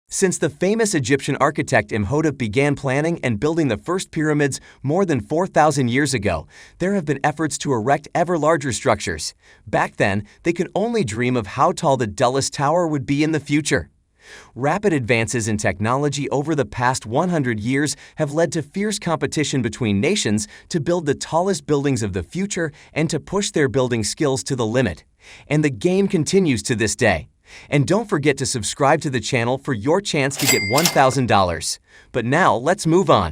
Since the famous Egyptian architect Imhotep began planning and building the first pyramids more than 4,000 years ago, there have been efforts to erect ever larger structures. Back then, they could only dream of how tall the dullest tower would be in the future. Rapid advances in technology over the past 100 years have led to fierce competition between nations to build the tallest buildings of the future and to push their building skills to the limit. And the game continues to this day. And don't forget to subscribe to the channel for your chance to get $1,000. But now, let's move on.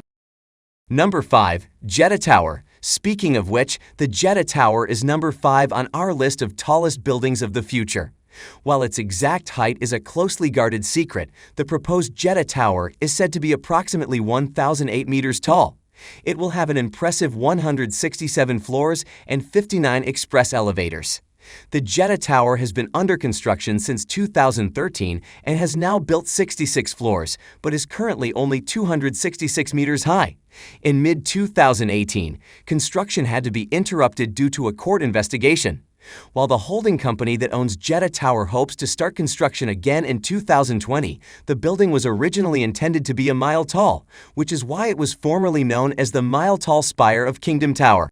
Number 5. Jeddah Tower. Speaking of which, the Jeddah Tower is number 5 on our list of tallest buildings of the future. While its exact height is a closely guarded secret, the proposed Jeddah Tower is said to be approximately 1,008 meters tall. It will have an impressive 167 floors and 59 express elevators. The Jeddah Tower has been under construction since 2013 and has now built 66 floors, but is currently only 266 meters high. In mid-2018, construction had to be interrupted due to a court investigation. While the holding company that owns Jeddah Tower hopes to start construction again in 2020, the building was originally intended to be a mile tall, which is why it was formerly known as the mile-tall spire of Kingdom Tower.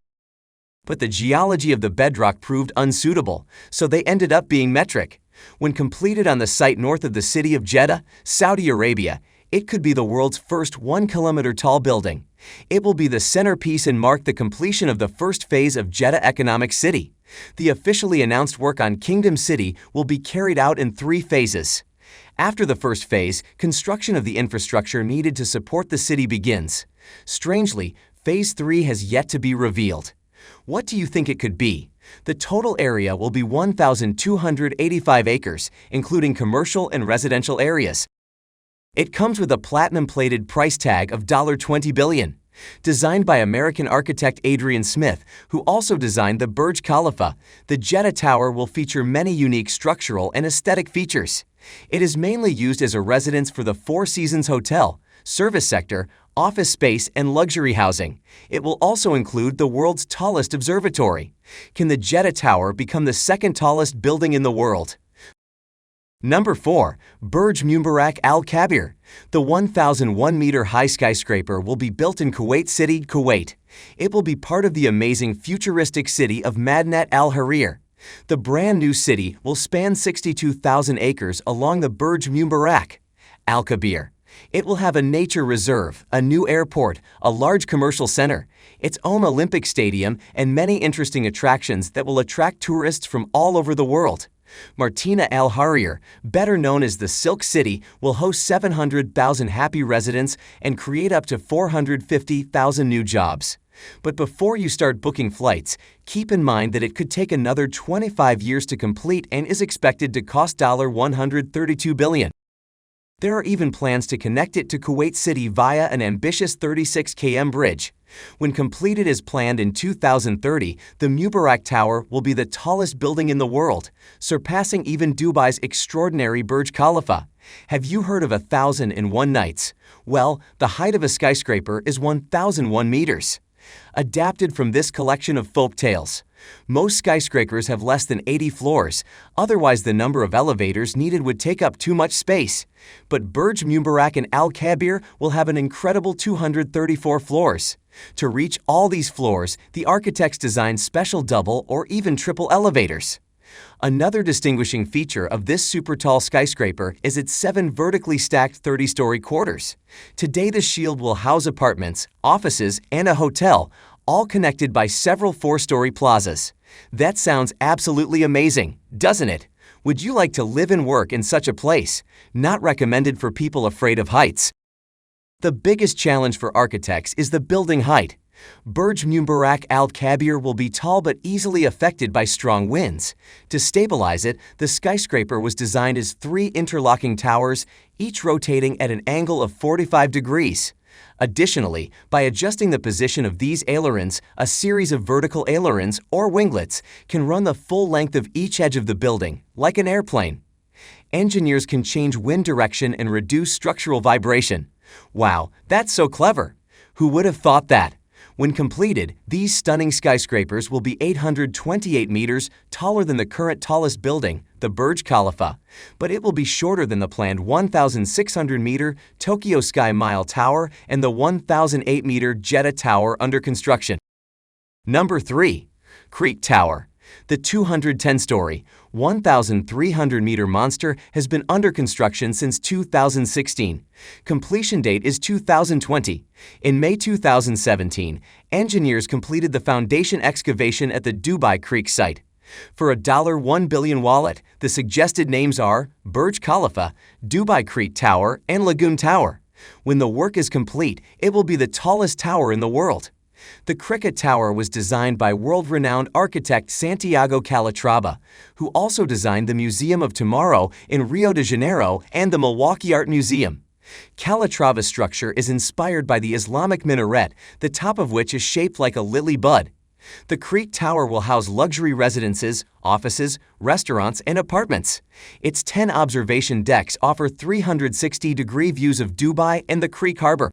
But the geology of the bedrock proved unsuitable, so they ended up being metric. When completed on the site north of the city of Jeddah, Saudi Arabia, it could be the world's first 1-kilometer-tall building. It will be the centerpiece and mark the completion of the first phase of Jeddah Economic City. The officially announced work on Kingdom City will be carried out in 3 phases. After the first phase, construction of the infrastructure needed to support the city begins. Strangely, Phase 3 has yet to be revealed. What do you think it could be? The total area will be 1,285 acres, including commercial and residential areas. It comes with a platinum-plated price tag of $20 billion. Designed by American architect Adrian Smith, who also designed the Burj Khalifa, the Jeddah Tower will feature many unique structural and aesthetic features. It is mainly used as a residence for the Four Seasons Hotel, service sector, office space, and luxury housing. It will also include the world's tallest observatory. Can the Jeddah Tower become the second tallest building in the world? Number 4. Burj Mubarak Al Kabir. The 1,001-meter-high skyscraper will be built in Kuwait City, Kuwait. It will be part of the amazing futuristic city of Madinat Al Harir. The brand new city will span 62,000 acres along the Burj Mubarak Al Kabir. It will have a nature reserve, a new airport, a large commercial center, its own Olympic stadium, and many interesting attractions that will attract tourists from all over the world. Martina Al Harir, better known as the Silk City, will host 700,000 happy residents and create up to 450,000 new jobs. But before you start booking flights, keep in mind that it could take another 25 years to complete and is expected to cost $132 billion. There are even plans to connect it to Kuwait City via an ambitious 36 km bridge. When completed as planned in 2030, the Mubarak Tower will be the tallest building in the world, surpassing even Dubai's extraordinary Burj Khalifa. Have you heard of 1,001 nights? Well, the height of a skyscraper is 1,001 meters. Adapted from this collection of folk tales. Most skyscrapers have less than 80 floors, otherwise the number of elevators needed would take up too much space. But Burj Mubarak and Al Kabir will have an incredible 234 floors. To reach all these floors, the architects designed special double or even triple elevators. Another distinguishing feature of this super-tall skyscraper is its 7 vertically stacked 30-story quarters. Today the shield will house apartments, offices, and a hotel, all connected by several 4-story plazas. That sounds absolutely amazing, doesn't it? Would you like to live and work in such a place? Not recommended for people afraid of heights. The biggest challenge for architects is the building height. Burj Mubarak Al Kabir will be tall but easily affected by strong winds. To stabilize it, the skyscraper was designed as 3 interlocking towers, each rotating at an angle of 45 degrees. Additionally, by adjusting the position of these ailerons, a series of vertical ailerons, or winglets, can run the full length of each edge of the building, like an airplane. Engineers can change wind direction and reduce structural vibration. Wow, that's so clever! Who would have thought that? When completed, these stunning skyscrapers will be 828 meters taller than the current tallest building, the Burj Khalifa, but it will be shorter than the planned 1,600-meter Tokyo Sky Mile Tower and the 1,008-meter Jeddah Tower under construction. Number 3. Creek Tower. The 210-story, 1,300-meter monster has been under construction since 2016. Completion date is 2020. In May 2017, engineers completed the foundation excavation at the Dubai Creek site. For a $1 billion wallet, the suggested names are Burj Khalifa, Dubai Creek Tower, and Lagoon Tower. When the work is complete, it will be the tallest tower in the world. The Cricket Tower was designed by world-renowned architect Santiago Calatrava, who also designed the Museum of Tomorrow in Rio de Janeiro and the Milwaukee Art Museum. Calatrava's structure is inspired by the Islamic minaret, the top of which is shaped like a lily bud. The Creek Tower will house luxury residences, offices, restaurants, and apartments. Its 10 observation decks offer 360-degree views of Dubai and the Creek Harbor.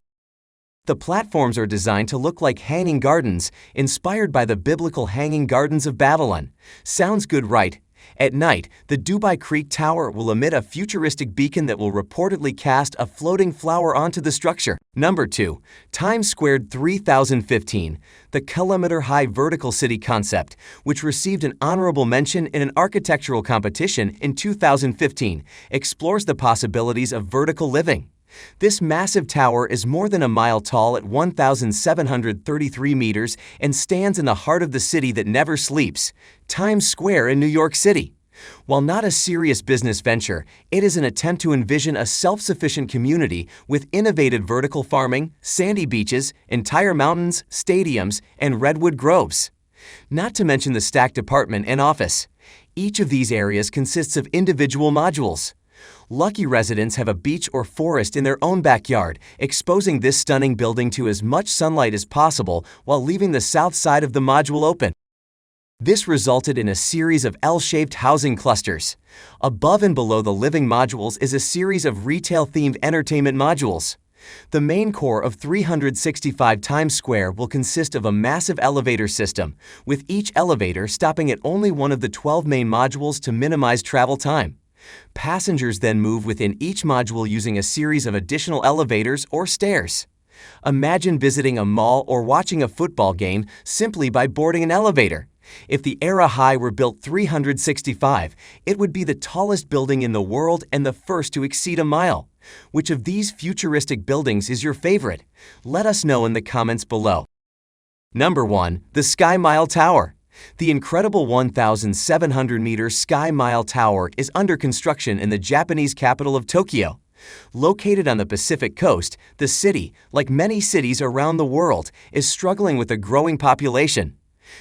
The platforms are designed to look like hanging gardens, inspired by the biblical hanging gardens of Babylon. Sounds good, right? At night, the Dubai Creek Tower will emit a futuristic beacon that will reportedly cast a floating flower onto the structure. Number 2. Times Square 3015, the kilometer-high vertical city concept, which received an honorable mention in an architectural competition in 2015, explores the possibilities of vertical living. This massive tower is more than a mile tall at 1,733 meters and stands in the heart of the city that never sleeps, Times Square in New York City. While not a serious business venture, it is an attempt to envision a self-sufficient community with innovative vertical farming, sandy beaches, entire mountains, stadiums, and redwood groves. Not to mention the stacked apartment and office. Each of these areas consists of individual modules. Lucky residents have a beach or forest in their own backyard, exposing this stunning building to as much sunlight as possible while leaving the south side of the module open. This resulted in a series of L-shaped housing clusters. Above and below the living modules is a series of retail-themed entertainment modules. The main core of 365 Times Square will consist of a massive elevator system, with each elevator stopping at only one of the 12 main modules to minimize travel time. Passengers then move within each module using a series of additional elevators or stairs. Imagine visiting a mall or watching a football game simply by boarding an elevator. If the Era High were built 365, it would be the tallest building in the world and the first to exceed a mile. Which of these futuristic buildings is your favorite? Let us know in the comments below. Number 1. The Sky Mile Tower. The incredible 1,700-meter Sky Mile Tower is under construction in the Japanese capital of Tokyo. Located on the Pacific coast, the city, like many cities around the world, is struggling with a growing population.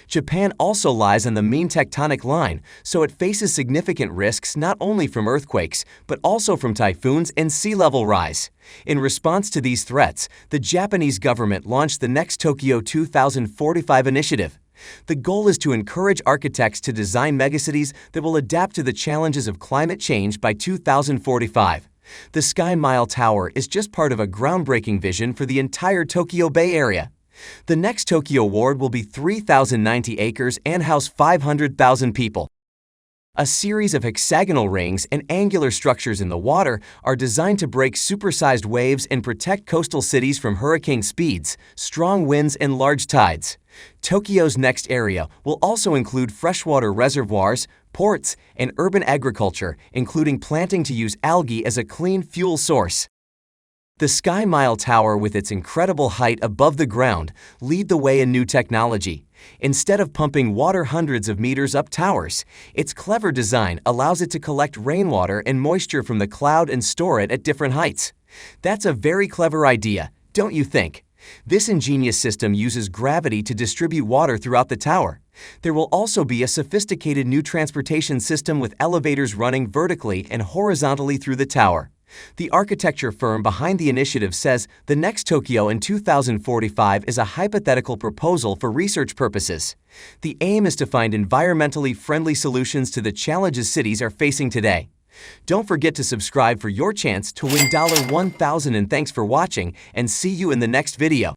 Japan also lies on the mean tectonic line, so it faces significant risks not only from earthquakes, but also from typhoons and sea level rise. In response to these threats, the Japanese government launched the Next Tokyo 2045 initiative. The goal is to encourage architects to design megacities that will adapt to the challenges of climate change by 2045. The Sky Mile Tower is just part of a groundbreaking vision for the entire Tokyo Bay Area. The Next Tokyo Award will be 3,090 acres and house 500,000 people. A series of hexagonal rings and angular structures in the water are designed to break supersized waves and protect coastal cities from hurricane speeds, strong winds, and large tides. Tokyo's next area will also include freshwater reservoirs, ports, and urban agriculture, including planting to use algae as a clean fuel source. The Sky Mile Tower, with its incredible height above the ground, lead the way in new technology. Instead of pumping water hundreds of meters up towers, its clever design allows it to collect rainwater and moisture from the cloud and store it at different heights. That's a very clever idea, don't you think? This ingenious system uses gravity to distribute water throughout the tower. There will also be a sophisticated new transportation system with elevators running vertically and horizontally through the tower. The architecture firm behind the initiative says the Next Tokyo in 2045 is a hypothetical proposal for research purposes. The aim is to find environmentally friendly solutions to the challenges cities are facing today. Don't forget to subscribe for your chance to win $1,000, and thanks for watching, and see you in the next video.